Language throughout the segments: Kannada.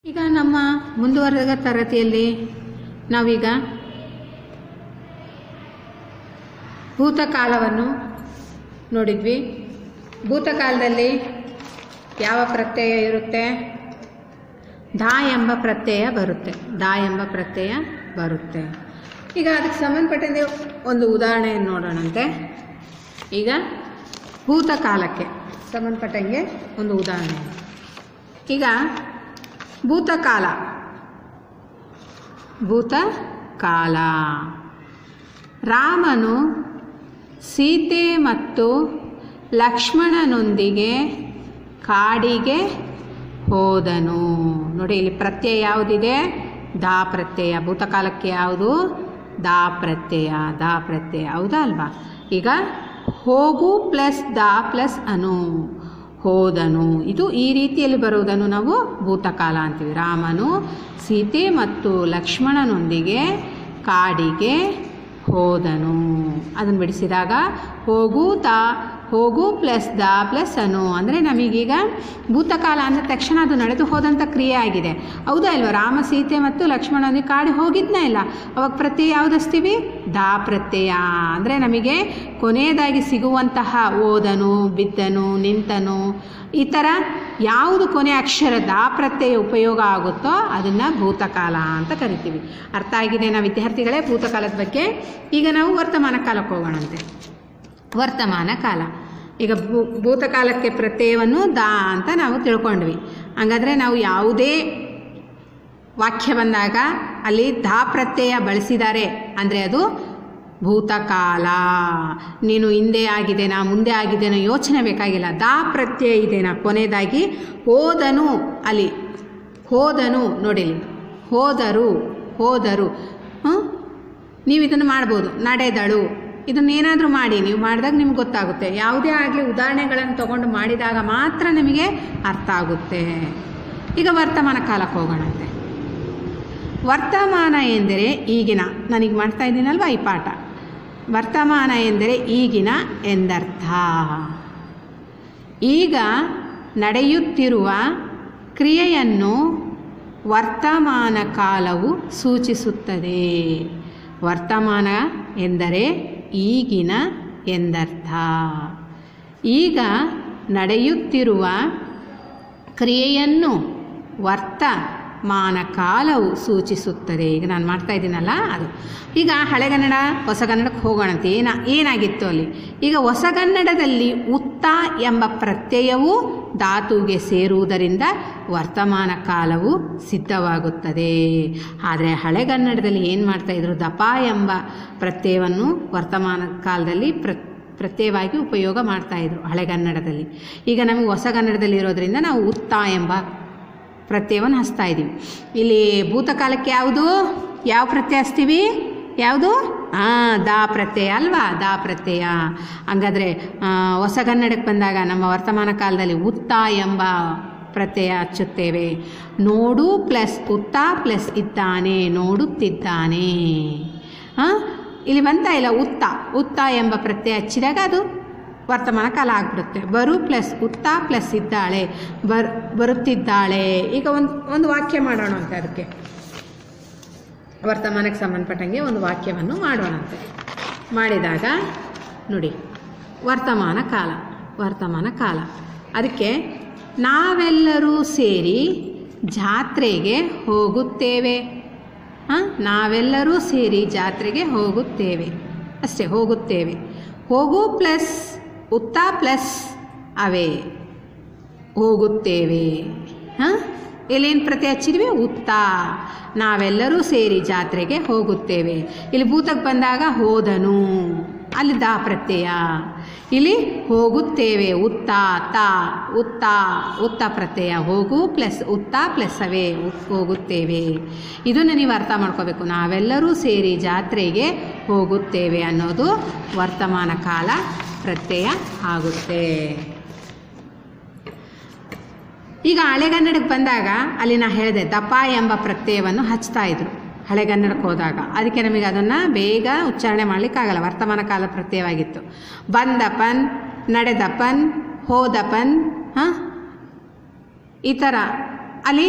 ಈಗ ನಮ್ಮ ಮುಂದುವರೆದ ತರಗತಿಯಲ್ಲಿ ನಾವೀಗ ಭೂತಕಾಲವನ್ನು ನೋಡಿದ್ವಿ. ಭೂತಕಾಲದಲ್ಲಿ ಯಾವ ಪ್ರತ್ಯಯ ಇರುತ್ತೆ? ಧಾ ಎಂಬ ಪ್ರತ್ಯಯ ಬರುತ್ತೆ. ಧಾ ಎಂಬ ಪ್ರತ್ಯಯ ಬರುತ್ತೆ. ಈಗ ಅದಕ್ಕೆ ಸಂಬಂಧಪಟ್ಟಂತೆ ಒಂದು ಉದಾಹರಣೆಯನ್ನು ನೋಡೋಣಂತೆ. ಈಗ ಭೂತಕಾಲಕ್ಕೆ ಸಂಬಂಧಪಟ್ಟಂಗೆ ಒಂದು ಉದಾಹರಣೆ. ಈಗ ಭೂತಕಾಲ ರಾಮನು ಸೀತೆ ಮತ್ತು ಲಕ್ಷ್ಮಣನೊಂದಿಗೆ ಕಾಡಿಗೆ ಹೋದನು. ನೋಡಿ, ಇಲ್ಲಿ ಪ್ರತ್ಯಯ ಯಾವುದಿದೆ? ದಾ ಪ್ರತ್ಯಯ. ಭೂತಕಾಲಕ್ಕೆ ಯಾವುದು? ದಾ ಪ್ರತ್ಯಯ. ಹೌದಾ ಅಲ್ವಾ? ಈಗ ಹೋಗು ಪ್ಲಸ್ ದಾ ಪ್ಲಸ್ ಅನು, ಹೋದನು. ಇದು ಈ ರೀತಿಯಲ್ಲಿ ಬರುವುದನ್ನು ನಾವು ಭೂತಕಾಲ ಅಂತೀವಿ. ರಾಮನು ಸೀತೆ ಮತ್ತು ಲಕ್ಷ್ಮಣನೊಂದಿಗೆ ಕಾಡಿಗೆ ಹೋದನು. ಅದನ್ನು ಬಿಡಿಸಿದಾಗ ಹೋಗು ಪ್ಲಸ್ ದಾ ಪ್ಲಸ್ ಅನು ಅಂದರೆ ನಮಗೀಗ ಭೂತಕಾಲ ಅಂದ ತಕ್ಷಣ ಅದು ನಡೆದು ಹೋದಂಥ ಕ್ರಿಯೆ ಆಗಿದೆ. ಹೌದಾ ಇಲ್ವಾ? ರಾಮ ಸೀತೆ ಮತ್ತು ಲಕ್ಷ್ಮಣನಿಗೆ ಕಾಡಿಗೆ ಹೋಗಿದ್ನೇ ಇಲ್ಲ. ಅವಾಗ ಪ್ರತ್ಯಯ ಯಾವುದಸ್ತೀವಿ? ದಾ ಪ್ರತ್ಯಯ. ಅಂದರೆ ನಮಗೆ ಕೊನೆಯದಾಗಿ ಸಿಗುವಂತಹ ಓದನು, ಬಿದ್ದನು, ನಿಂತನು, ಈ ಥರ ಯಾವುದು ಕೊನೆ ಅಕ್ಷರ ದಾ ಪ್ರತ್ಯಯ ಉಪಯೋಗ ಆಗುತ್ತೋ ಅದನ್ನು ಭೂತಕಾಲ ಅಂತ ಕರಿತೀವಿ. ಅರ್ಥ ಆಗಿದೆನಾ ವಿದ್ಯಾರ್ಥಿಗಳೇ ಭೂತಕಾಲದ ಬಗ್ಗೆ? ಈಗ ನಾವು ವರ್ತಮಾನ ಕಾಲಕ್ಕೆ ಹೋಗೋಣಂತೆ. ವರ್ತಮಾನ ಕಾಲ. ಈಗ ಭೂತಕಾಲಕ್ಕೆ ಪ್ರತ್ಯಯವನ್ನು ದಾ ಅಂತ ನಾವು ತಿಳ್ಕೊಂಡ್ವಿ. ಹಾಗಾದರೆ ನಾವು ಯಾವುದೇ ವಾಕ್ಯ ಬಂದಾಗ ಅಲ್ಲಿ ದಾ ಪ್ರತ್ಯಯ ಬಳಸಿದ್ದಾರೆ ಅಂದರೆ ಅದು ಭೂತಕಾಲ. ನೀನು ಹಿಂದೆ ಆಗಿದೆನಾ ಮುಂದೆ ಆಗಿದೆನೋ ಯೋಚನೆ ಬೇಕಾಗಿಲ್ಲ. ದಾ ಪ್ರತ್ಯಯ ಇದೆನಾ ಕೊನೆಯದಾಗಿ ಹೋದನು. ಅಲ್ಲಿ ಹೋದನು ನೋಡಿಲಿ, ಹೋದರು. ನೀವು ಇದನ್ನು ಮಾಡ್ಬೋದು. ನಡೆದಳು. ಇದನ್ನೇನಾದರೂ ಮಾಡಿ, ನೀವು ಮಾಡಿದಾಗ ನಿಮ್ಗೆ ಗೊತ್ತಾಗುತ್ತೆ. ಯಾವುದೇ ಆಗಲಿ ಉದಾಹರಣೆಗಳನ್ನು ತಗೊಂಡು ಮಾಡಿದಾಗ ಮಾತ್ರ ನಿಮಗೆ ಅರ್ಥ ಆಗುತ್ತೆ. ಈಗ ವರ್ತಮಾನ ಕಾಲಕ್ಕೆ ಹೋಗೋಣಂತೆ. ವರ್ತಮಾನ ಎಂದರೆ ಈಗಿನ. ನಾನೀಗ ಮಾಡ್ತಾ ಇದ್ದೀನಲ್ವ ಈ ಪಾಠ. ವರ್ತಮಾನ ಎಂದರೆ ಈಗಿನ ಎಂದರ್ಥ. ಈಗ ನಡೆಯುತ್ತಿರುವ ಕ್ರಿಯೆಯನ್ನು ವರ್ತಮಾನ ಕಾಲವು ಸೂಚಿಸುತ್ತದೆ. ವರ್ತಮಾನ ಎಂದರೆ ಈಗಿನ ಎಂದರ್ಥ. ಈಗ ನಡೆಯುತ್ತಿರುವ ಕ್ರಿಯೆಯನ್ನು ವರ್ತಮಾನ ಕಾಲವು ಸೂಚಿಸುತ್ತದೆ. ಈಗ ನಾನು ಮಾಡ್ತಾ ಇದ್ದೀನಲ್ಲ ಅದು. ಈಗ ಹಳೆಗನ್ನಡ ಹೊಸಗನ್ನಡಕ್ಕೆ ಹೋಗೋಣಂತೆ. ಏನಾಗಿತ್ತು ಅಲ್ಲಿ? ಈಗ ಹೊಸಗನ್ನಡದಲ್ಲಿ ಉತ್ತ ಎಂಬ ಪ್ರತ್ಯಯವು ಧಾತುವಿಗೆ ಸೇರುವುದರಿಂದ ವರ್ತಮಾನ ಕಾಲವು ಸಿದ್ಧವಾಗುತ್ತದೆ. ಆದರೆ ಹಳೆಗನ್ನಡದಲ್ಲಿ ಏನು ಮಾಡ್ತಾಯಿದ್ರು? ದಪ ಎಂಬ ಪ್ರತ್ಯಯವನ್ನು ವರ್ತಮಾನ ಕಾಲದಲ್ಲಿ ಪ್ರತ್ಯಯವಾಗಿ ಉಪಯೋಗ ಮಾಡ್ತಾಯಿದ್ರು ಹಳೆಗನ್ನಡದಲ್ಲಿ. ಈಗ ನಮಗೆ ಹೊಸಗನ್ನಡದಲ್ಲಿ ಇರೋದರಿಂದ ನಾವು ಉತ್ತ ಎಂಬ ಪ್ರತ್ಯಯವನ್ನು ಹಚ್ತಾ ಇದ್ದೀವಿ. ಇಲ್ಲಿ ಭೂತಕಾಲಕ್ಕೆ ಯಾವ ಪ್ರತ್ಯಯ ಹಚ್ತೀವಿ? ಯಾವುದು? ದಾ ಪ್ರತ್ಯಯ ಅಲ್ವಾ? ದಾ ಪ್ರತ್ಯಯ. ಹಂಗಾದರೆ ಹೊಸಗನ್ನಡಕ್ಕೆ ಬಂದಾಗ ನಮ್ಮ ವರ್ತಮಾನ ಕಾಲದಲ್ಲಿ ಉತ್ತ ಎಂಬ ಪ್ರತ್ಯಯ ಹಚ್ಚುತ್ತೇವೆ. ನೋಡು ಪ್ಲಸ್ ಉತ್ತ ಪ್ಲಸ್ ಇದ್ದಾನೆ, ನೋಡುತ್ತಿದ್ದಾನೆ. ಇಲ್ಲಿ ಬಂತಾ ಇಲ್ಲ? ಉತ್ತ ಎಂಬ ಪ್ರತ್ಯಯ ಹಚ್ಚಿದಾಗ ಅದು ವರ್ತಮಾನ ಕಾಲ ಆಗಿಬಿಡುತ್ತೆ. ಬರು ಪ್ಲಸ್ ಉತ್ತ ಪ್ಲಸ್ ಇದ್ದಾಳೆ, ಬರುತ್ತಿದ್ದಾಳೆ. ಈಗ ಒಂದು ವಾಕ್ಯ ಮಾಡೋಣ ಅಂತ. ಅದಕ್ಕೆ ವರ್ತಮಾನಕ್ಕೆ ಸಂಬಂಧಪಟ್ಟಂಗೆ ಒಂದು ವಾಕ್ಯವನ್ನು ಮಾಡೋಣಂತೆ. ಮಾಡಿದಾಗ ನೋಡಿ, ವರ್ತಮಾನ ಕಾಲ. ಅದಕ್ಕೆ ನಾವೆಲ್ಲರೂ ಸೇರಿ ಜಾತ್ರೆಗೆ ಹೋಗುತ್ತೇವೆ. ನಾವೆಲ್ಲರೂ ಸೇರಿ ಜಾತ್ರೆಗೆ ಹೋಗುತ್ತೇವೆ. ಅಷ್ಟೇ, ಹೋಗುತ್ತೇವೆ. ಹೋಗು ಪ್ಲಸ್ ಉತ್ತ ಪ್ಲಸ್ ಅವೇ, ಹೋಗುತ್ತೇವೆ. ಇಲ್ಲೇನು ಪ್ರತ್ಯಯ ಹಚ್ಚಿದ್ವಿ? ಉತ್ತ. ನಾವೆಲ್ಲರೂ ಸೇರಿ ಜಾತ್ರೆಗೆ ಹೋಗುತ್ತೇವೆ. ಇಲ್ಲಿ ಭೂತಕ್ಕೆ ಬಂದಾಗ ಹೋದನು, ಅಲ್ಲಿ ದಾ ಪ್ರತ್ಯಯ. ಇಲ್ಲಿ ಹೋಗುತ್ತೇವೆ ಉತ್ತ ಪ್ರತ್ಯಯ. ಹೋಗು ಪ್ಲಸ್ ಉತ್ತ ಪ್ಲಸ್ ಅವೇ, ಹೋಗುತ್ತೇವೆ. ಇದನ್ನು ನೀವು ಅರ್ಥ ಮಾಡ್ಕೋಬೇಕು. ನಾವೆಲ್ಲರೂ ಸೇರಿ ಜಾತ್ರೆಗೆ ಹೋಗುತ್ತೇವೆ ಅನ್ನೋದು ವರ್ತಮಾನ ಕಾಲ ಪ್ರತ್ಯಯ ಆಗುತ್ತೆ. ಈಗ ಹಳೆಗನ್ನಡಕ್ಕೆ ಬಂದಾಗ ಅಲ್ಲಿ ನಾ ಹೇಳಿದೆ ದಪ ಎಂಬ ಪ್ರತ್ಯಯವನ್ನು ಹಚ್ತಾ ಇದ್ರು ಹಳೆಗನ್ನಡಕ್ಕೆ ಹೋದಾಗ. ಅದಕ್ಕೆ ನಮಗೆ ಅದನ್ನು ಬೇಗ ಉಚ್ಚಾರಣೆ ಮಾಡಲಿಕ್ಕಾಗಲ್ಲ. ವರ್ತಮಾನ ಕಾಲ ಪ್ರತ್ಯಯವಾಗಿತ್ತು. ಬಂದಪನ್, ನಡೆದಪನ್, ಹೋದಪನ್, ಈ ಥರ ಅಲ್ಲಿ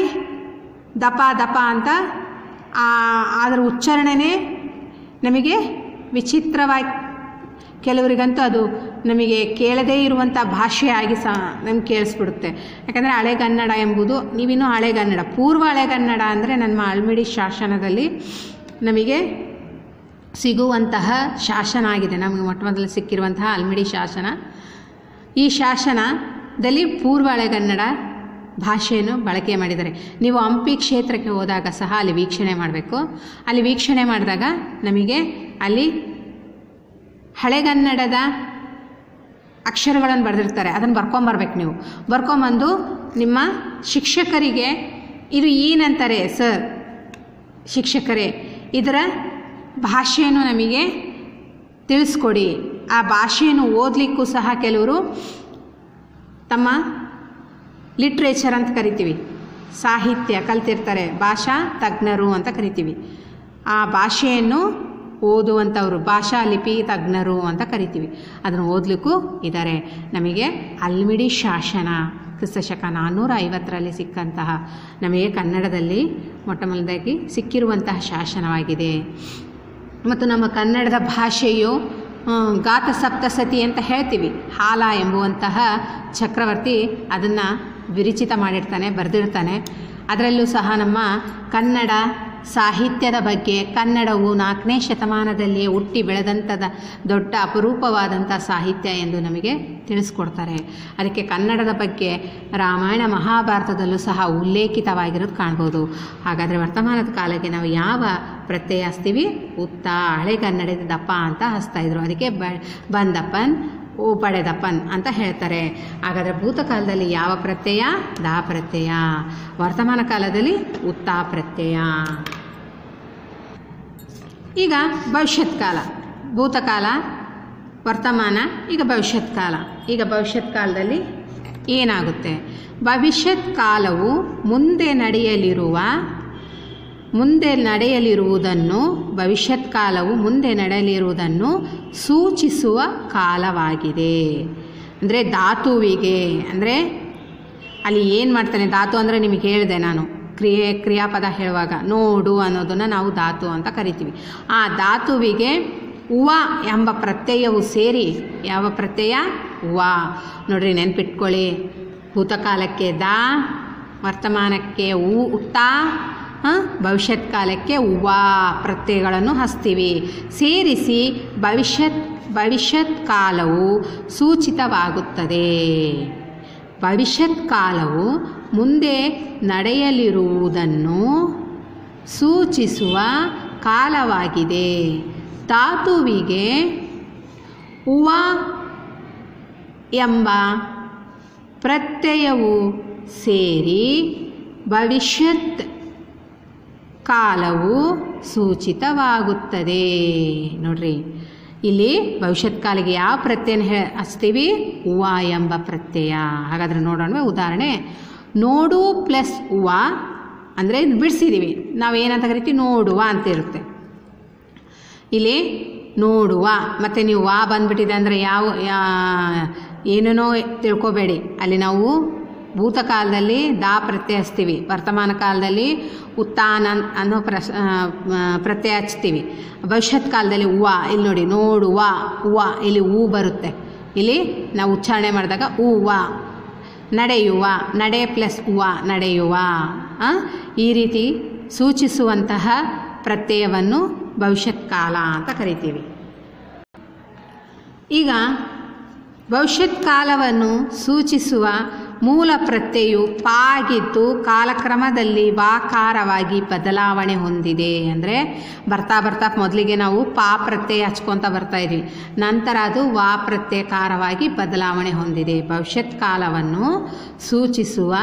ದಪ ದಪ ಅಂತ ಅದರ ಉಚ್ಚಾರಣೆನೇ ನಮಗೆ ವಿಚಿತ್ರವಾಗಿ, ಕೆಲವರಿಗಂತೂ ಅದು ನಮಗೆ ಕೇಳದೇ ಇರುವಂಥ ಭಾಷೆಯಾಗಿ ಸಹ ನಮ್ಗೆ ಕೇಳಿಸ್ಬಿಡುತ್ತೆ. ಯಾಕಂದರೆ ಹಳೆಗನ್ನಡ ಎಂಬುದು, ನೀವಿನ್ನೂ ಹಳೆಗನ್ನಡ, ಪೂರ್ವ ಹಳೆಗನ್ನಡ ಅಂದರೆ ನಮ್ಮ ಹಲ್ಮಿಡಿ ಶಾಸನದಲ್ಲಿ ನಮಗೆ ಸಿಗುವಂತಹ ಶಾಸನ ಆಗಿದೆ. ನಮಗೆ ಮೊಟ್ಟ ಮೊದಲು ಸಿಕ್ಕಿರುವಂತಹ ಹಲ್ಮಿಡಿ ಶಾಸನ. ಈ ಶಾಸನದಲ್ಲಿ ಪೂರ್ವ ಹಳೆಗನ್ನಡ ಭಾಷೆಯನ್ನು ಬಳಕೆ ಮಾಡಿದ್ದಾರೆ. ನೀವು ಹಂಪಿ ಕ್ಷೇತ್ರಕ್ಕೆ ಹೋದಾಗ ಸಹ ಅಲ್ಲಿ ವೀಕ್ಷಣೆ ಮಾಡಬೇಕು. ಅಲ್ಲಿ ವೀಕ್ಷಣೆ ಮಾಡಿದಾಗ ನಮಗೆ ಅಲ್ಲಿ ಹಳೆಗನ್ನಡದ ಅಕ್ಷರಗಳನ್ನು ಬರೆದಿರ್ತಾರೆ. ಅದನ್ನು ಬರ್ಕೊಂಬರ್ಬೇಕು. ನೀವು ಬರ್ಕೊಂಬಂದು ನಿಮ್ಮ ಶಿಕ್ಷಕರಿಗೆ ಇದು ಏನಂತಾರೆ ಸರ್, ಶಿಕ್ಷಕರೇ ಇದರ ಭಾಷೆಯನ್ನು ನಮಗೆ ತಿಳಿಸ್ಕೊಡಿ. ಆ ಭಾಷೆಯನ್ನು ಓದಲಿಕ್ಕೂ ಸಹ ಕೆಲವರು ತಮ್ಮ ಲಿಟ್ರೇಚರ್ ಅಂತ ಕರಿತೀವಿ, ಸಾಹಿತ್ಯ ಕಲ್ತಿರ್ತಾರೆ, ಭಾಷಾ ತಜ್ಞರು ಅಂತ ಕರಿತೀವಿ. ಆ ಭಾಷೆಯನ್ನು ಓದುವಂಥವ್ರು ಭಾಷಾ ಲಿಪಿ ತಜ್ಞರು ಅಂತ ಕರಿತೀವಿ. ಅದನ್ನು ಓದಲಿಕ್ಕೂ ಇದ್ದಾರೆ. ನಮಗೆ ಹಲ್ಮಿಡಿ ಶಾಸನ ಕ್ರಿಸ್ತಶಕ 450ರಲ್ಲಿ ಸಿಕ್ಕಂತಹ ನಮಗೆ ಕನ್ನಡದಲ್ಲಿ ಮೊಟ್ಟ ಮೊದಲಾಗಿ ಸಿಕ್ಕಿರುವಂತಹ ಶಾಸನವಾಗಿದೆ. ಮತ್ತು ನಮ್ಮ ಕನ್ನಡದ ಭಾಷೆಯು ಗಾತ ಸಪ್ತಸತಿ ಅಂತ ಹೇಳ್ತೀವಿ. ಹಾಲ ಎಂಬುವಂತಹ ಚಕ್ರವರ್ತಿ ಅದನ್ನು ವಿರಚಿತ ಮಾಡಿರ್ತಾನೆ, ಬರೆದಿರ್ತಾನೆ. ಅದರಲ್ಲೂ ಸಹ ನಮ್ಮ ಕನ್ನಡ ಸಾಹಿತ್ಯದ ಬಗ್ಗೆ, ಕನ್ನಡವು 4ನೇ ಶತಮಾನದಲ್ಲಿಯೇ ಹುಟ್ಟಿ ಬೆಳೆದಂಥದ ದೊಡ್ಡ ಅಪರೂಪವಾದಂಥ ಸಾಹಿತ್ಯ ಎಂದು ನಮಗೆ ತಿಳಿಸ್ಕೊಡ್ತಾರೆ. ಅದಕ್ಕೆ ಕನ್ನಡದ ಬಗ್ಗೆ ರಾಮಾಯಣ ಮಹಾಭಾರತದಲ್ಲೂ ಸಹ ಉಲ್ಲೇಖಿತವಾಗಿರೋದು ಕಾಣ್ಬೋದು. ಹಾಗಾದರೆ ವರ್ತಮಾನದ ಕಾಲಕ್ಕೆ ನಾವು ಯಾವ ಪ್ರತ್ಯಯ ಹಚ್ತೀವಿ? ಉತ್ತ, ಹಳೆಗನ್ನಡದ ದಪ್ಪ ಅಂತ ಹಚ್ತಾಯಿದ್ರು. ಅದಕ್ಕೆ ಬಂದಪ್ಪನ್, ಓ ಪಡೆದಪ್ಪನ್ ಅಂತ ಹೇಳ್ತಾರೆ. ಹಾಗಾದರೆ ಭೂತಕಾಲದಲ್ಲಿ ಯಾವ ಪ್ರತ್ಯಯ? ದಾ ಪ್ರತ್ಯಯ. ವರ್ತಮಾನ ಕಾಲದಲ್ಲಿ ಉತ್ತಾ ಪ್ರತ್ಯಯ. ಈಗ ಭವಿಷ್ಯತ್ ಕಾಲ, ಭೂತಕಾಲ, ವರ್ತಮಾನ, ಈಗ ಭವಿಷ್ಯತ್ ಕಾಲ. ಈಗ ಭವಿಷ್ಯತ್ ಕಾಲದಲ್ಲಿ ಏನಾಗುತ್ತೆ? ಭವಿಷ್ಯತ್ ಕಾಲವು ಮುಂದೆ ನಡೆಯಲಿರುವುದನ್ನು, ಭವಿಷ್ಯತ್ ಕಾಲವು ಮುಂದೆ ನಡೆಯಲಿರುವುದನ್ನು ಸೂಚಿಸುವ ಕಾಲವಾಗಿದೆ. ಅಂದರೆ ಧಾತುವಿಗೆ, ಅಂದರೆ ಅಲ್ಲಿ ಏನು ಮಾಡ್ತಾನೆ, ಧಾತು ಅಂದರೆ ನಿಮಗೆ ಹೇಳಿದೆ ನಾನು ಕ್ರಿಯಾಪದ ಹೇಳುವಾಗ, ನೋಡು ಅನ್ನೋದನ್ನು ನಾವು ಧಾತು ಅಂತ ಕರಿತೀವಿ. ಆ ಧಾತುವಿಗೆ ಉವ ಎಂಬ ಪ್ರತ್ಯಯವು ಸೇರಿ, ಯಾವ ಪ್ರತ್ಯಯ? ಉವ. ನೋಡ್ರಿ, ನೆನ್ಪಿಟ್ಕೊಳ್ಳಿ. ಭೂತಕಾಲಕ್ಕೆ ದಾ, ವರ್ತಮಾನಕ್ಕೆ ಉತ್ತ, ಭವಿಷ್ಯತ್ ಕಾಲಕ್ಕೆ ಉವ ಪ್ರತ್ಯಯಗಳನ್ನು ಹಚ್ತೀವಿ. ಸೇರಿಸಿ ಭವಿಷ್ಯತ್ ಕಾಲವು ಸೂಚಿತವಾಗುತ್ತದೆ. ಭವಿಷ್ಯತ್ ಕಾಲವು ಮುಂದೆ ನಡೆಯಲಿರುವುದನ್ನು ಸೂಚಿಸುವ ಕಾಲವಾಗಿದೆ. ಧಾತುವಿಗೆ ಉವ ಎಂಬ ಪ್ರತ್ಯಯವು ಸೇರಿ ಭವಿಷ್ಯತ್ ಕಾಲವು ಸೂಚಿತವಾಗುತ್ತದೆ. ನೋಡ್ರಿ, ಇಲ್ಲಿ ಭವಿಷ್ಯತ್ ಕಾಲಿಗೆ ಯಾವ ಪ್ರತ್ಯಯನ ಹಚ್ತೀವಿ? ಉವ ಎಂಬ ಪ್ರತ್ಯಯ. ಹಾಗಾದರೆ ನೋಡೋಣ ಉದಾಹರಣೆ. ನೋಡು ಪ್ಲಸ್ ಉವ ಅಂದರೆ ಬಿಡಿಸಿದ್ದೀವಿ, ನಾವೇನಂತ ಕರಿತೀವಿ? ನೋಡುವ ಅಂತ ಇರುತ್ತೆ. ಇಲ್ಲಿ ನೋಡುವ, ಮತ್ತು ನೀವು ವಾ ಬಂದುಬಿಟ್ಟಿದೆ ಅಂದರೆ ಏನೇನೋ ತಿಳ್ಕೊಬೇಡಿ. ಅಲ್ಲಿ ನಾವು ಭೂತಕಾಲದಲ್ಲಿ ದಾ ಪ್ರತ್ಯಯ ಹಚ್ತೀವಿ, ವರ್ತಮಾನ ಕಾಲದಲ್ಲಿ ಉತ್ತಾನ ಅನ್ನೋ ಪ್ರತ್ಯಯ ಹಚ್ತೀವಿ. ಭವಿಷ್ಯತ್ ಕಾಲದಲ್ಲಿ ಉವ, ಇಲ್ಲಿ ನೋಡಿ ನೋಡುವ, ಉವ, ಇಲ್ಲಿ ಹೂ ಬರುತ್ತೆ. ಇಲ್ಲಿ ನಾವು ಉಚ್ಚಾರಣೆ ಮಾಡಿದಾಗ ಉವ. ನಡೆಯುವ, ನಡೆ ಪ್ಲಸ್ ಉವ, ನಡೆಯುವ. ಈ ರೀತಿ ಸೂಚಿಸುವಂತಹ ಪ್ರತ್ಯಯವನ್ನು ಭವಿಷ್ಯತ್ ಕಾಲ ಅಂತ ಕರಿತೀವಿ. ಈಗ ಭವಿಷ್ಯತ್ ಕಾಲವನ್ನು ಸೂಚಿಸುವ ಮೂಲ ಪ್ರತ್ಯಯವು ಪಾಗಿದ್ದು ಕಾಲಕ್ರಮದಲ್ಲಿ ವಾಕಾರವಾಗಿ ಬದಲಾವಣೆ ಹೊಂದಿದೆ. ಅಂದರೆ ಬರ್ತಾ ಬರ್ತಾ ಮೊದಲಿಗೆ ನಾವು ಪಾ ಪ್ರತ್ಯಯ ಹಚ್ಕೊತ ಬರ್ತಾ ಇದ್ವಿ, ನಂತರ ಅದು ವಾ ಪ್ರತ್ಯಯಕಾರವಾಗಿ ಬದಲಾವಣೆ ಹೊಂದಿದೆ. ಭವಿಷ್ಯತ್ ಕಾಲವನ್ನು ಸೂಚಿಸುವ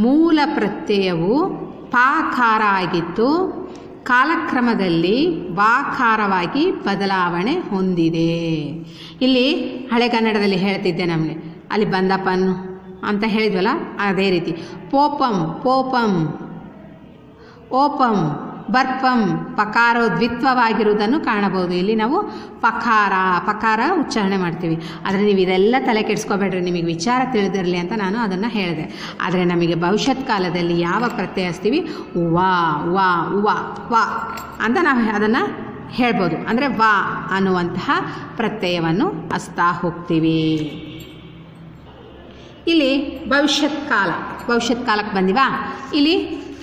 ಮೂಲ ಪ್ರತ್ಯಯವು ಪಾಕಾರ ಆಗಿದ್ದು ಕಾಲಕ್ರಮದಲ್ಲಿ ವಾಕಾರವಾಗಿ ಬದಲಾವಣೆ ಹೊಂದಿದೆ. ಇಲ್ಲಿ ಹಳೆಗನ್ನಡದಲ್ಲಿ ಹೇಳ್ತಿದ್ದೆ ನಮಗೆ, ಅಲ್ಲಿ ಬಂದಪ್ಪನ್ ಅಂತ ಹೇಳಿದ್ವಲ್ಲ, ಅದೇ ರೀತಿ ಪೋಪಂ, ಪೋಪಂ, ಓಪಂ, ಬರ್ಪಂ ಪಕಾರ ದ್ವಿತ್ವವಾಗಿರುವುದನ್ನು ಕಾಣಬಹುದು. ಇಲ್ಲಿ ನಾವು ಪಕಾರ ಉಚ್ಚಾರಣೆ ಮಾಡ್ತೀವಿ. ಆದರೆ ನೀವು ಇದೆಲ್ಲ ತಲೆ ಕೆಡಿಸ್ಕೋಬೇಡ್ರಿ, ನಿಮಗೆ ವಿಚಾರ ತಿಳಿದಿರಲಿ ಅಂತ ನಾನು ಅದನ್ನು ಹೇಳಿದೆ. ಆದರೆ ನಮಗೆ ಭವಿಷ್ಯತ್ ಕಾಲದಲ್ಲಿ ಯಾವ ಪ್ರತ್ಯಯ ಹಚ್ತೀವಿ, ವಾ ವಾ ವಾ ವಾ ಅಂತ ನಾವು ಅದನ್ನು ಹೇಳ್ಬೋದು. ಅಂದರೆ ವಾ ಅನ್ನುವಂತಹ ಪ್ರತ್ಯಯವನ್ನು ಹಚ್ತಾ ಹೋಗ್ತೀವಿ. ಇಲ್ಲಿ ಭವಿಷ್ಯತ್ ಕಾಲಕ್ಕೆ ಬಂದಿವಾ. ಇಲ್ಲಿ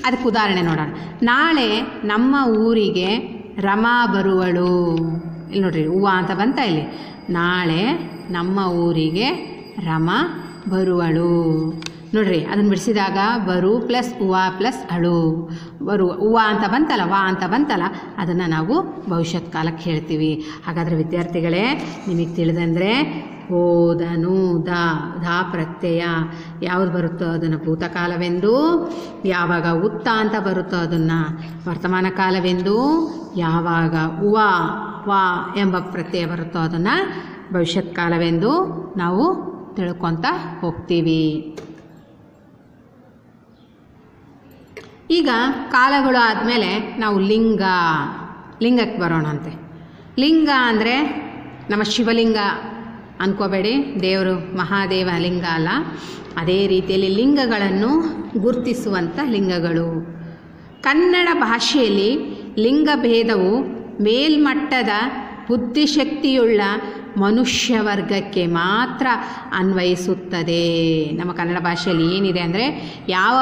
ಅದಕ್ಕೆ ಉದಾಹರಣೆ ನೋಡೋಣ. ನಾಳೆ ನಮ್ಮ ಊರಿಗೆ ರಮಾ ಬರುವಳು. ಇಲ್ಲಿ ನೋಡ್ರಿ, ಹೂವ ಅಂತ ಬಂತ ಇಲ್ಲಿ. ನಾಳೆ ನಮ್ಮ ಊರಿಗೆ ರಮಾ ಬರುವಳು. ನೋಡ್ರಿ, ಅದನ್ನು ಬಿಡಿಸಿದಾಗ ಬರು ಪ್ಲಸ್ ಹೂವ ಪ್ಲಸ್ ಅಳು, ಹೂವ ಅಂತ ಬಂತಲ್ಲ, ವಾ ಅಂತ ಬಂತಲ್ಲ, ಅದನ್ನು ನಾವು ಭವಿಷ್ಯತ್ ಕಾಲಕ್ಕೆ ಹೇಳ್ತೀವಿ. ಹಾಗಾದರೆ ವಿದ್ಯಾರ್ಥಿಗಳೇ, ನಿಮಗೆ ತಿಳಿದಂದರೆ ಹೋದನು ದಾ ಪ್ರತ್ಯಯ ಯಾವುದು ಬರುತ್ತೋ ಅದನ್ನು ಭೂತಕಾಲವೆಂದು, ಯಾವಾಗ ಉತ್ತ ಅಂತ ಬರುತ್ತೋ ಅದನ್ನು ವರ್ತಮಾನ ಕಾಲವೆಂದು, ಯಾವಾಗ ವಾ ಎಂಬ ಪ್ರತ್ಯಯ ಬರುತ್ತೋ ಅದನ್ನು ಭವಿಷ್ಯತ್ ಕಾಲವೆಂದು ನಾವು ತಿಳ್ಕೊತ ಹೋಗ್ತೀವಿ. ಈಗ ಕಾಲಗಳು ಆದಮೇಲೆ ನಾವು ಲಿಂಗಕ್ಕೆ ಬರೋಣಂತೆ. ಲಿಂಗ ಅಂದರೆ ನಮ್ಮ ಶಿವಲಿಂಗ ಅಂದ್ಕೋಬೇಡಿ, ದೇವರು ಮಹಾದೇವ ಲಿಂಗ ಅಲ್ಲ. ಅದೇ ರೀತಿಯಲ್ಲಿ ಲಿಂಗಗಳನ್ನು ಗುರುತಿಸುವಂಥ ಲಿಂಗಗಳು. ಕನ್ನಡ ಭಾಷೆಯಲ್ಲಿ ಲಿಂಗ ಭೇದವು ಮೇಲ್ಮಟ್ಟದ ಬುದ್ಧಿಶಕ್ತಿಯುಳ್ಳ ಮನುಷ್ಯ ವರ್ಗಕ್ಕೆ ಮಾತ್ರ ಅನ್ವಯಿಸುತ್ತದೆ. ನಮ್ಮ ಕನ್ನಡ ಭಾಷೆಯಲ್ಲಿ ಏನಿದೆ ಅಂದರೆ, ಯಾವ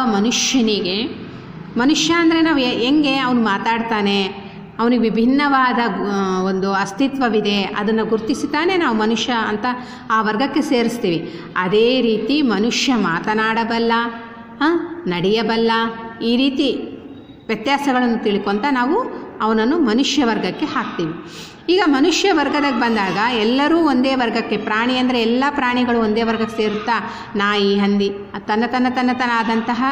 ಮನುಷ್ಯ ಅಂದರೆ ನಾವು ಹೆಂಗೆ ಅವನು ಮಾತಾಡ್ತಾನೆ, ಅವನಿಗೆ ವಿಭಿನ್ನವಾದ ಒಂದು ಅಸ್ತಿತ್ವವಿದೆ, ಅದನ್ನು ಗುರುತಿಸುತ್ತಾನೆ ನಾವು ಮನುಷ್ಯ ಅಂತ ಆ ವರ್ಗಕ್ಕೆ ಸೇರಿಸ್ತೀವಿ. ಅದೇ ರೀತಿ ಮನುಷ್ಯ ಮಾತನಾಡಬಲ್ಲ, ನಡೆಯಬಲ್ಲ, ಈ ರೀತಿ ವ್ಯತ್ಯಾಸಗಳನ್ನು ತಿಳ್ಕೊತ ನಾವು ಅವನನ್ನು ಮನುಷ್ಯ ವರ್ಗಕ್ಕೆ ಹಾಕ್ತೀವಿ. ಈಗ ಮನುಷ್ಯ ವರ್ಗದಾಗ ಬಂದಾಗ ಎಲ್ಲರೂ ಒಂದೇ ವರ್ಗಕ್ಕೆ, ಪ್ರಾಣಿ ಅಂದರೆ ಎಲ್ಲ ಪ್ರಾಣಿಗಳು ಒಂದೇ ವರ್ಗಕ್ಕೆ ಸೇರುತ್ತಾ, ನಾಯಿ ಹಂದಿ ತನ್ನ ಆದಂತಹ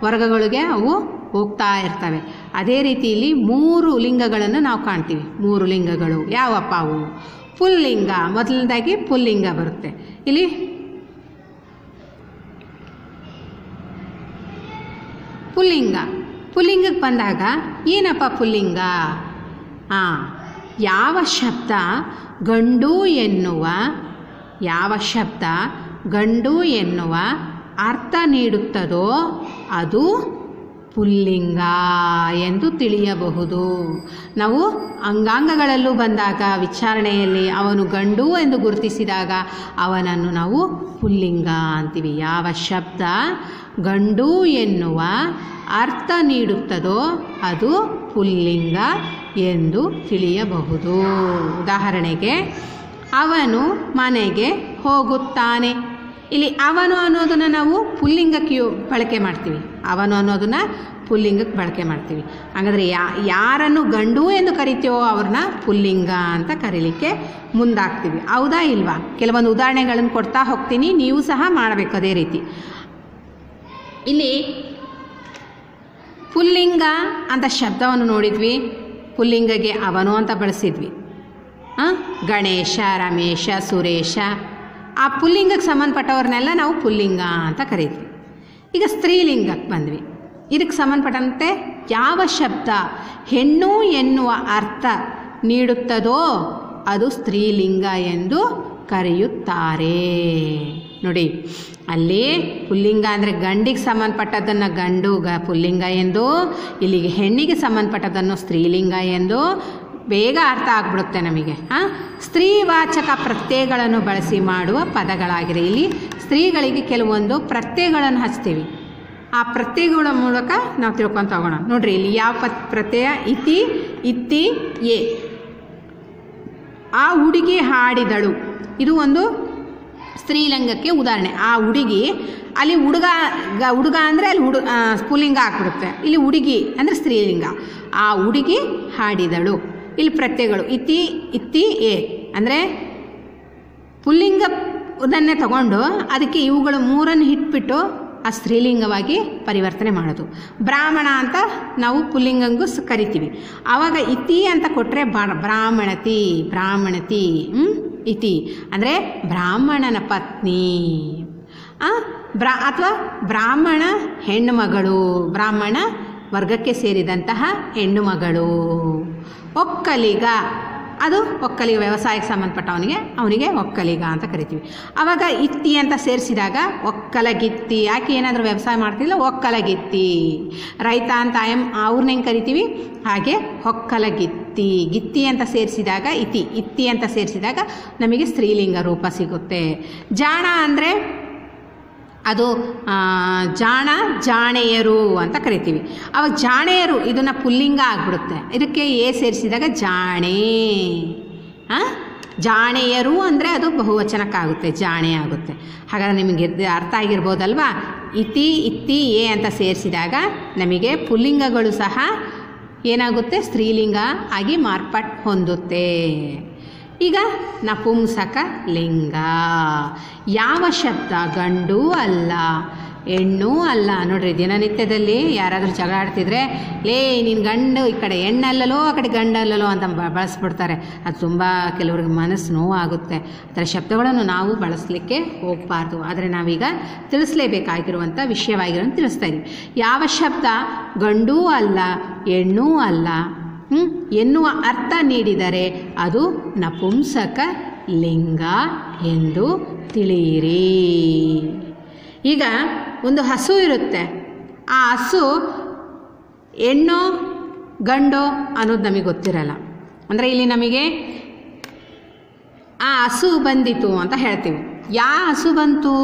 ವರ್ಗಗಳಿಗೆ ಅವು ಹೋಗ್ತಾ ಇರ್ತವೆ. ಅದೇ ರೀತಿ ಇಲ್ಲಿ 3 ಲಿಂಗಗಳನ್ನು ನಾವು ಕಾಣ್ತೀವಿ. 3 ಲಿಂಗಗಳು ಯಾವಪ್ಪ ಅವು? ಪುಲ್ಲಿಂಗ, ಮೊದಲನೇದಾಗಿ ಪುಲ್ಲಿಂಗ ಬರುತ್ತೆ. ಇಲ್ಲಿ ಪುಲ್ಲಿಂಗಕ್ಕೆ ಬಂದಾಗ ಏನಪ್ಪ ಪುಲ್ಲಿಂಗ? ಯಾವ ಶಬ್ದ ಗಂಡು ಎನ್ನುವ ಅರ್ಥ ನೀಡುತ್ತದೋ ಅದು ಪುಲ್ಲಿಂಗ ಎಂದು ತಿಳಿಯಬಹುದು. ನಾವು ಅಂಗಾಂಗಗಳಲ್ಲೂ ಬಂದಾಗ ವಿಚಾರಣೆಯಲ್ಲಿ ಅವನು ಗಂಡು ಎಂದು ಗುರುತಿಸಿದಾಗ ಅವನನ್ನು ನಾವು ಪುಲ್ಲಿಂಗ ಅಂತೀವಿ. ಯಾವ ಶಬ್ದ ಗಂಡು ಎನ್ನುವ ಅರ್ಥ ನೀಡುತ್ತದೋ ಅದು ಪುಲ್ಲಿಂಗ ಎಂದು ತಿಳಿಯಬಹುದು. ಉದಾಹರಣೆಗೆ, ಅವನು ಮನೆಗೆ ಹೋಗುತ್ತಾನೆ. ಇಲ್ಲಿ ಅವನು ಅನ್ನೋದನ್ನು ನಾವು ಪುಲ್ಲಿಂಗಕ್ಕೆ ಬಳಕೆ ಮಾಡ್ತೀವಿ. ಅವನು ಅನ್ನೋದನ್ನು ಪುಲ್ಲಿಂಗಕ್ಕೆ ಬಳಕೆ ಮಾಡ್ತೀವಿ. ಹಾಗಾದರೆ ಯಾರನ್ನು ಗಂಡು ಎಂದು ಕರಿತೀವೋ ಅವ್ರನ್ನ ಪುಲ್ಲಿಂಗ ಅಂತ ಕರೀಲಿಕ್ಕೆ ಮುಂದಾಗ್ತೀವಿ. ಹೌದಾ ಇಲ್ವಾ? ಕೆಲವೊಂದು ಉದಾಹರಣೆಗಳನ್ನು ಕೊಡ್ತಾ ಹೋಗ್ತೀನಿ, ನೀವು ಸಹ ಮಾಡಬೇಕು ಅದೇ ರೀತಿ. ಇಲ್ಲಿ ಪುಲ್ಲಿಂಗ ಅಂತ ಶಬ್ದವನ್ನು ನೋಡಿದ್ವಿ, ಪುಲ್ಲಿಂಗಗೆ ಅವನು ಅಂತ ಬಳಸಿದ್ವಿ. ಗಣೇಶ, ರಮೇಶ, ಸುರೇಶ, ಆ ಪುಲ್ಲಿಂಗಕ್ಕೆ ಸಂಬಂಧಪಟ್ಟವ್ರನ್ನೆಲ್ಲ ನಾವು ಪುಲ್ಲಿಂಗ ಅಂತ ಕರೀತೀವಿ. ಈಗ ಸ್ತ್ರೀಲಿಂಗಕ್ಕೆ ಬಂದ್ವಿ. ಇದಕ್ಕೆ ಸಂಬಂಧಪಟ್ಟಂತೆ ಯಾವ ಶಬ್ದ ಹೆಣ್ಣು ಎನ್ನುವ ಅರ್ಥ ನೀಡುತ್ತದೋ ಅದು ಸ್ತ್ರೀಲಿಂಗ ಎಂದು ಕರೆಯುತ್ತಾರೆ. ನೋಡಿ, ಅಲ್ಲಿ ಪುಲ್ಲಿಂಗ ಅಂದರೆ ಗಂಡಿಗೆ ಸಂಬಂಧಪಟ್ಟದ್ದನ್ನು ಪುಲ್ಲಿಂಗ ಎಂದು, ಇಲ್ಲಿಗೆ ಹೆಣ್ಣಿಗೆ ಸಂಬಂಧಪಟ್ಟದ್ದನ್ನು ಸ್ತ್ರೀಲಿಂಗ ಎಂದು ಬೇಗ ಅರ್ಥ ಆಗ್ಬಿಡುತ್ತೆ ನಮಗೆ. ಸ್ತ್ರೀವಾಚಕ ಪ್ರತ್ಯಯಗಳನ್ನು ಬಳಸಿ ಮಾಡುವ ಪದಗಳಾಗಿದೆ. ಇಲ್ಲಿ ಸ್ತ್ರೀಗಳಿಗೆ ಕೆಲವೊಂದು ಪ್ರತ್ಯಯಗಳನ್ನು ಹಚ್ತೀವಿ. ಆ ಪ್ರತ್ಯಯಗಳ ಮೂಲಕ ನಾವು ತಿಳ್ಕೊತ ಹೋಗೋಣ. ನೋಡ್ರಿ, ಇಲ್ಲಿ ಯಾವ ಪ್ರತ್ಯಯ? ಇತಿ, ಇತ್ತಿ, ಎ. ಆ ಹುಡುಗಿ ಹಾಡಿದಳು, ಇದು ಒಂದು ಸ್ತ್ರೀಲಿಂಗಕ್ಕೆ ಉದಾಹರಣೆ. ಆ ಹುಡುಗಿ, ಅಲ್ಲಿ ಹುಡುಗ ಅಂದರೆ ಅಲ್ಲಿ ಪುಲ್ಲಿಂಗ ಹಾಕ್ಬಿಡುತ್ತೆ. ಇಲ್ಲಿ ಹುಡುಗಿ ಅಂದರೆ ಸ್ತ್ರೀಲಿಂಗ. ಆ ಹುಡುಗಿ ಹಾಡಿದಳು. ಇಲ್ಲಿ ಪ್ರತ್ಯಯಗಳು ಇತಿ, ಇತ್ತಿ, ಎ ಅಂದರೆ ಪುಲ್ಲಿಂಗದನ್ನೇ ತಗೊಂಡು ಅದಕ್ಕೆ ಇವುಗಳು 3 ಇಟ್ಬಿಟ್ಟು ಆ ಸ್ತ್ರೀಲಿಂಗವಾಗಿ ಪರಿವರ್ತನೆ ಮಾಡೋದು. ಬ್ರಾಹ್ಮಣ ಅಂತ ನಾವು ಪುಲ್ಲಿಂಗಂಗೂ ಕರಿತೀವಿ. ಆವಾಗ ಇತಿ ಅಂತ ಕೊಟ್ಟರೆ ಬ್ರಾಹ್ಮಣತಿ ಇತಿ ಅಂದರೆ ಬ್ರಾಹ್ಮಣನ ಪತ್ನಿ, ಅಥವಾ ಬ್ರಾಹ್ಮಣ ಹೆಣ್ಣು ಮಗಳು, ಬ್ರಾಹ್ಮಣ ವರ್ಗಕ್ಕೆ ಸೇರಿದಂತಹ ಹೆಣ್ಣು ಮಗಳು. ಒಕ್ಕಲಿಗ ಅದು ಒಕ್ಕಲಿಗ, ವ್ಯವಸಾಯಕ್ಕೆ ಅವನಿಗೆ ಒಕ್ಕಲಿಗ ಅಂತ ಕರಿತೀವಿ. ಆವಾಗ ಇತ್ತಿ ಅಂತ ಸೇರಿಸಿದಾಗ ಒಕ್ಕಲಗಿತ್ತಿ. ಯಾಕೆ ಏನಾದರೂ ವ್ಯವಸಾಯ ಮಾಡ್ತಿಲ್ಲ, ಒಕ್ಕಲಗಿತ್ತಿ. ರೈತ ಅಂತ ಅವ್ರನ್ನ ಹೆಂಗೆ ಕರಿತೀವಿ, ಹಾಗೆ ಒಕ್ಕಲಗಿತ್ತಿ. ಗಿತ್ತಿ ಅಂತ ಸೇರಿಸಿದಾಗ ಇತ್ತಿ ಅಂತ ಸೇರಿಸಿದಾಗ ನಮಗೆ ಸ್ತ್ರೀಲಿಂಗ ರೂಪ ಸಿಗುತ್ತೆ. ಜಾಣ ಅಂದರೆ ಅದು ಜಾಣೆಯರು ಅಂತ ಕರಿತೀವಿ. ಅವಾಗ ಜಾಣೆಯರು ಇದನ್ನು ಪುಲ್ಲಿಂಗ ಆಗಿಬಿಡುತ್ತೆ. ಇದಕ್ಕೆ ಸೇರಿಸಿದಾಗ ಜಾಣೆ. ಜಾಣೆಯರು ಅಂದರೆ ಅದು ಬಹುವಚನಕ್ಕಾಗುತ್ತೆ, ಜಾಣೆ ಆಗುತ್ತೆ. ಹಾಗಾದರೆ ನಿಮಗೆ ಅರ್ಥ ಆಗಿರ್ಬೋದಲ್ವಾ. ಇತ್ತಿ ಅಂತ ಸೇರಿಸಿದಾಗ ನಮಗೆ ಪುಲ್ಲಿಂಗಗಳು ಸಹ ಏನಾಗುತ್ತೆ, ಸ್ತ್ರೀಲಿಂಗ ಆಗಿ ಮಾರ್ಪಾಟು ಹೊಂದುತ್ತೆ. ಈಗ ನಪುಂಸಕ ಲಿಂಗ. ಯಾವ ಶಬ್ದ ಗಂಡು ಅಲ್ಲ ಹೆಣ್ಣು ಅಲ್ಲ. ನೋಡ್ರಿ, ದಿನನಿತ್ಯದಲ್ಲಿ ಯಾರಾದರೂ ಜಗಳ ಆಡ್ತಿದ್ರೆ, ಲೇ ನೀನು ಗಂಡು ಈ ಕಡೆ ಹೆಣ್ಣಲ್ಲಲೋ ಆ ಕಡೆ ಗಂಡಲ್ಲಲೋ ಅಂತ ಬಳಸ್ಬಿಡ್ತಾರೆ. ಅದು ತುಂಬ ಕೆಲವ್ರಿಗೆ ಮನಸ್ಸು ನೋವಾಗುತ್ತೆ. ಅದರ ಶಬ್ದಗಳನ್ನು ನಾವು ಬಳಸಲಿಕ್ಕೆ ಹೋಗಬಾರ್ದು. ಆದರೆ ನಾವೀಗ ತಿಳಿಸಲೇಬೇಕಾಗಿರುವಂಥ ವಿಷಯವಾಗಿರೋದು ತಿಳಿಸ್ತಾ ಇದ್ದೀವಿ. ಯಾವ ಶಬ್ದ ಗಂಡೂ ಅಲ್ಲ ಹೆಣ್ಣೂ ಅಲ್ಲ ಎನ್ನುವ ಅರ್ಥ ನೀಡಿದರೆ ಅದು ನಪುಂಸಕ ಲಿಂಗ ಎಂದು ತಿಳಿಯಿರಿ. ಈಗ ಒಂದು ಹಸು ಇರುತ್ತೆ. ಆ ಹಸು ಹೆಣ್ಣೋ ಗಂಡೋ ಅನ್ನೋದು ನಮಗೆ ಗೊತ್ತಿರಲ್ಲ. ಅಂದರೆ ಇಲ್ಲಿ ನಮಗೆ ಆ ಹಸು ಬಂದಿತು ಅಂತ ಹೇಳ್ತೀವಿ. ಯಾವ ಹಸು ಬಂತು?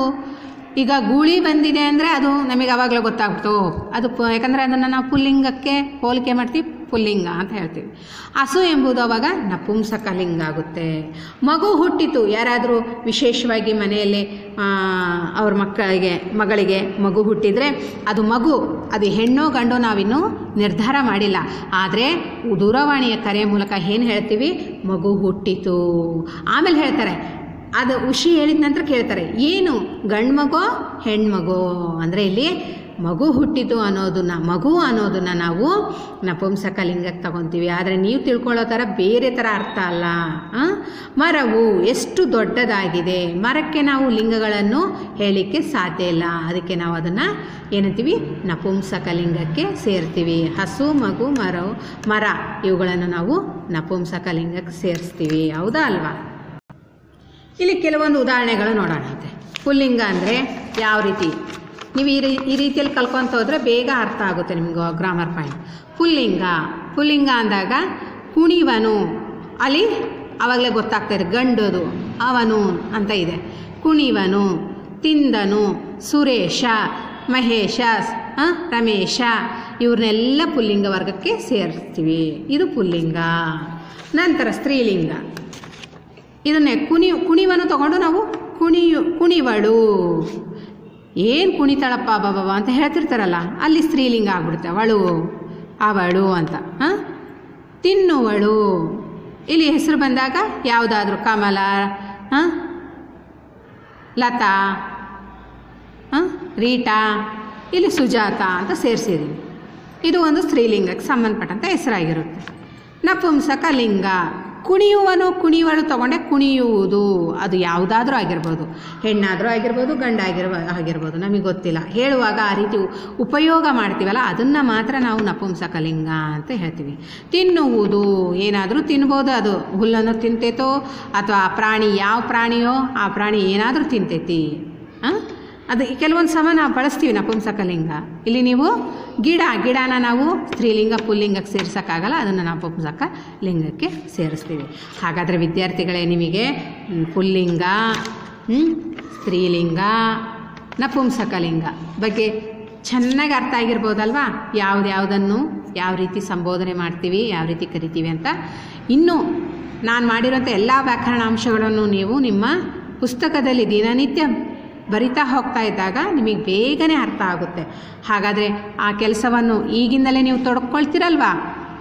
ಈಗ ಗೂಳಿ ಬಂದಿದೆ ಅಂದರೆ ಅದು ನಮಗೆ ಆವಾಗಲೇ ಗೊತ್ತಾಗ್ಬಿಡ್ತು. ಅದು ಯಾಕಂದರೆ ಅದನ್ನು ನಾವು ಪುಲ್ಲಿಂಗಕ್ಕೆ ಹೋಲಿಕೆ ಮಾಡ್ತೀವಿ, ಪುಲ್ಲಿಂಗ ಅಂತ ಹೇಳ್ತೀವಿ. ಹಸು ಎಂಬುದು ಆವಾಗ ನಪುಂಸಕ ಲಿಂಗ ಆಗುತ್ತೆ. ಮಗು ಹುಟ್ಟಿತು, ಯಾರಾದರೂ ವಿಶೇಷವಾಗಿ ಮನೆಯಲ್ಲಿ ಅವ್ರ ಮಗಳಿಗೆ ಮಗು ಹುಟ್ಟಿದರೆ ಅದು ಹೆಣ್ಣೋ ಗಂಡೋ ನಾವಿನ್ನೂ ನಿರ್ಧಾರ ಮಾಡಿಲ್ಲ. ಆದರೆ ದೂರವಾಣಿಯ ಕರೆ ಮೂಲಕ ಏನು ಹೇಳ್ತೀವಿ, ಮಗು ಹುಟ್ಟಿತು. ಆಮೇಲೆ ಹೇಳ್ತಾರೆ, ಅದು ಖುಷಿ ಹೇಳಿದ ನಂತರ ಕೇಳ್ತಾರೆ, ಏನು ಗಂಡು ಮಗೋ ಹೆಣ್ಮಗೋ? ಅಂದರೆ ಇಲ್ಲಿ ಮಗು ಹುಟ್ಟಿತು ಮಗು ಅನ್ನೋದನ್ನು ನಾವು ನಪುಂಸಕ ಲಿಂಗಕ್ಕೆ ತಗೊತೀವಿ. ಆದರೆ ನೀವು ತಿಳ್ಕೊಳ್ಳೋ ಥರ ಬೇರೆ ಥರ ಅರ್ಥ ಅಲ್ಲ. ಮರವು ಎಷ್ಟು ದೊಡ್ಡದಾಗಿದೆ, ಮರಕ್ಕೆ ನಾವು ಲಿಂಗಗಳನ್ನು ಹೇಳಲಿಕ್ಕೆ ಸಾಧ್ಯ ಇಲ್ಲ. ಅದಕ್ಕೆ ನಾವು ಅದನ್ನು ಏನಂತೀವಿ, ನಪುಂಸಕ ಲಿಂಗಕ್ಕೆ ಸೇರ್ತೀವಿ. ಹಸು, ಮಗು, ಮರ ಇವುಗಳನ್ನು ನಾವು ನಪುಂಸಕ ಲಿಂಗಕ್ಕೆ ಸೇರಿಸ್ತೀವಿ. ಹೌದಾ ಅಲ್ವಾ? ಇಲ್ಲಿ ಕೆಲವೊಂದು ಉದಾಹರಣೆಗಳು ನೋಡೋಣಂತೆ. ಪುಲ್ಲಿಂಗ ಅಂದರೆ ಯಾವ ರೀತಿ, ನೀವು ಈ ರೀತಿಯಲ್ಲಿ ಕಲ್ಕೊತ ಹೋದರೆ ಬೇಗ ಅರ್ಥ ಆಗುತ್ತೆ ನಿಮಗೂ ಗ್ರಾಮರ್ ಪಾಯಿಂಟ್. ಪುಲ್ಲಿಂಗ ಅಂದಾಗ ಕುಣಿವನು, ಅಲ್ಲಿ ಆವಾಗಲೇ ಗೊತ್ತಾಗ್ತಾಯಿದೆ ಗಂಡದು, ಅವನು ಅಂತ ಇದೆ. ಕುಣಿವನು, ತಿಂದನು, ಸುರೇಶ, ಮಹೇಶ, ರಮೇಶ ಇವ್ರನ್ನೆಲ್ಲ ಪುಲ್ಲಿಂಗ ವರ್ಗಕ್ಕೆ ಸೇರಿಸ್ತೀವಿ. ಇದು ಪುಲ್ಲಿಂಗ. ನಂತರ ಸ್ತ್ರೀಲಿಂಗ. ಇದನ್ನೇ ಕುಣಿವನು ತಗೊಂಡು ನಾವು ಕುಣಿವಳು, ಏನು ಕುಣಿತಾಳಪ್ಪ ಬಾಬಾ ಅಂತ ಹೇಳ್ತಿರ್ತಾರಲ್ಲ, ಅಲ್ಲಿ ಸ್ತ್ರೀಲಿಂಗ ಆಗ್ಬಿಡುತ್ತೆ, ಅವಳು ಅಂತ. ತಿನ್ನುವಳು, ಇಲ್ಲಿ ಹೆಸರು ಬಂದಾಗ ಯಾವುದಾದ್ರೂ ಕಮಲ, ಲತಾ, ರೀಟಾ, ಇಲ್ಲಿ ಸುಜಾತ ಅಂತ ಸೇರಿಸಿದ್ದೀವಿ. ಇದು ಒಂದು ಸ್ತ್ರೀಲಿಂಗಕ್ಕೆ ಸಂಬಂಧಪಟ್ಟಂಥ ಹೆಸರಾಗಿರುತ್ತೆ. ನಪುಂಸಕ ಲಿಂಗ. ಕುಣಿಯುವನು, ಕುಣಿಯುವಳು ತಗೊಂಡೆ ಕುಣಿಯುವುದು, ಅದು ಯಾವುದಾದ್ರೂ ಆಗಿರ್ಬೋದು, ಹೆಣ್ಣಾದರೂ ಆಗಿರ್ಬೋದು, ಆಗಿರ್ಬೋದು, ನಮಗೆ ಗೊತ್ತಿಲ್ಲ. ಹೇಳುವಾಗ ಆ ರೀತಿ ಉಪಯೋಗ ಮಾಡ್ತೀವಲ್ಲ, ಅದನ್ನು ಮಾತ್ರ ನಾವು ನಪುಂಸಕ ಲಿಂಗ ಅಂತ ಹೇಳ್ತೀವಿ. ತಿನ್ನುವುದು, ಏನಾದರೂ ತಿನ್ಬೋದು, ಅದು ಹುಲ್ಲನ್ನು ತಿಂತೈತೋ ಅಥವಾ ಪ್ರಾಣಿ ಯಾವ ಪ್ರಾಣಿಯೋ ಆ ಪ್ರಾಣಿ ಏನಾದರೂ ತಿಂತೈತಿ. ಅದು ಕೆಲವೊಂದು ಸಮ ನಾವು ಬಳಸ್ತೀವಿ ನಪುಂಸಕ ಲಿಂಗ. ಇಲ್ಲಿ ನೀವು ಗಿಡನ ನಾವು ಸ್ತ್ರೀಲಿಂಗ ಪುಲ್ಲಿಂಗಕ್ಕೆ ಸೇರ್ಸೋಕ್ಕಾಗಲ್ಲ, ಅದನ್ನು ನಪುಂಸಕ ಲಿಂಗಕ್ಕೆ ಸೇರಿಸ್ತೀವಿ. ಹಾಗಾದರೆ ವಿದ್ಯಾರ್ಥಿಗಳೇ, ನಿಮಗೆ ಪುಲ್ಲಿಂಗ, ಸ್ತ್ರೀಲಿಂಗ, ನಪುಂಸಕ ಲಿಂಗ ಬಗ್ಗೆ ಚೆನ್ನಾಗಿ ಅರ್ಥ ಆಗಿರ್ಬೋದಲ್ವಾ? ಯಾವುದನ್ನು ಯಾವ ರೀತಿ ಸಂಬೋಧನೆ ಮಾಡ್ತೀವಿ, ಯಾವ ರೀತಿ ಕರಿತೀವಿ ಅಂತ. ಇನ್ನು ನಾನು ಮಾಡಿರೋಂಥ ಎಲ್ಲ ವ್ಯಾಕರಣಾಂಶಗಳನ್ನು ನೀವು ನಿಮ್ಮ ಪುಸ್ತಕದಲ್ಲಿ ದಿನನಿತ್ಯ ಬರಿತಾ ಹೋಗ್ತಾ ಇದ್ದಾಗ ನಿಮಗೆ ಬೇಗನೆ ಅರ್ಥ ಆಗುತ್ತೆ. ಹಾಗಾದರೆ ಆ ಕೆಲಸವನ್ನು ಈಗಿಂದಲೇ ನೀವು ತೊಡ್ಕೊಳ್ತೀರಲ್ವಾ?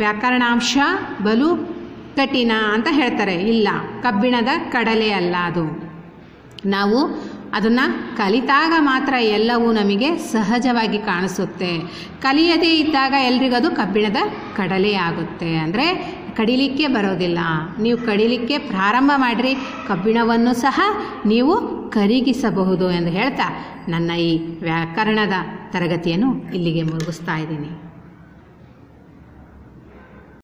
ವ್ಯಾಕರಣಾಂಶ ಬಲು ಕಠಿಣ ಅಂತ ಹೇಳ್ತಾರೆ. ಇಲ್ಲ, ಕಬ್ಬಿಣದ ಕಡಲೆ ಅಲ್ಲ ಅದು. ನಾವು ಅದನ್ನು ಕಲಿತಾಗ ಮಾತ್ರ ಎಲ್ಲವೂ ನಮಗೆ ಸಹಜವಾಗಿ ಕಾಣಿಸುತ್ತೆ. ಕಲಿಯದೇ ಇದ್ದಾಗ ಎಲ್ರಿಗದು ಕಬ್ಬಿಣದ ಕಡಲೆ ಆಗುತ್ತೆ. ಅಂದರೆ ಕಡಿಲಿಕ್ಕೆ ಬರೋದಿಲ್ಲ. ನೀವು ಕಡಿಲಿಕ್ಕೆ ಪ್ರಾರಂಭ ಮಾಡಿರಿ, ಕಬ್ಬಿಣವನ್ನು ಸಹ ನೀವು ಕರಗಿಸಬಹುದು ಎಂದು ಹೇಳ್ತಾ ನನ್ನ ಈ ವ್ಯಾಕರಣದ ತರಗತಿಯನ್ನು ಇಲ್ಲಿಗೆ ಮುಗಿಸ್ತಾ ಇದ್ದೀನಿ.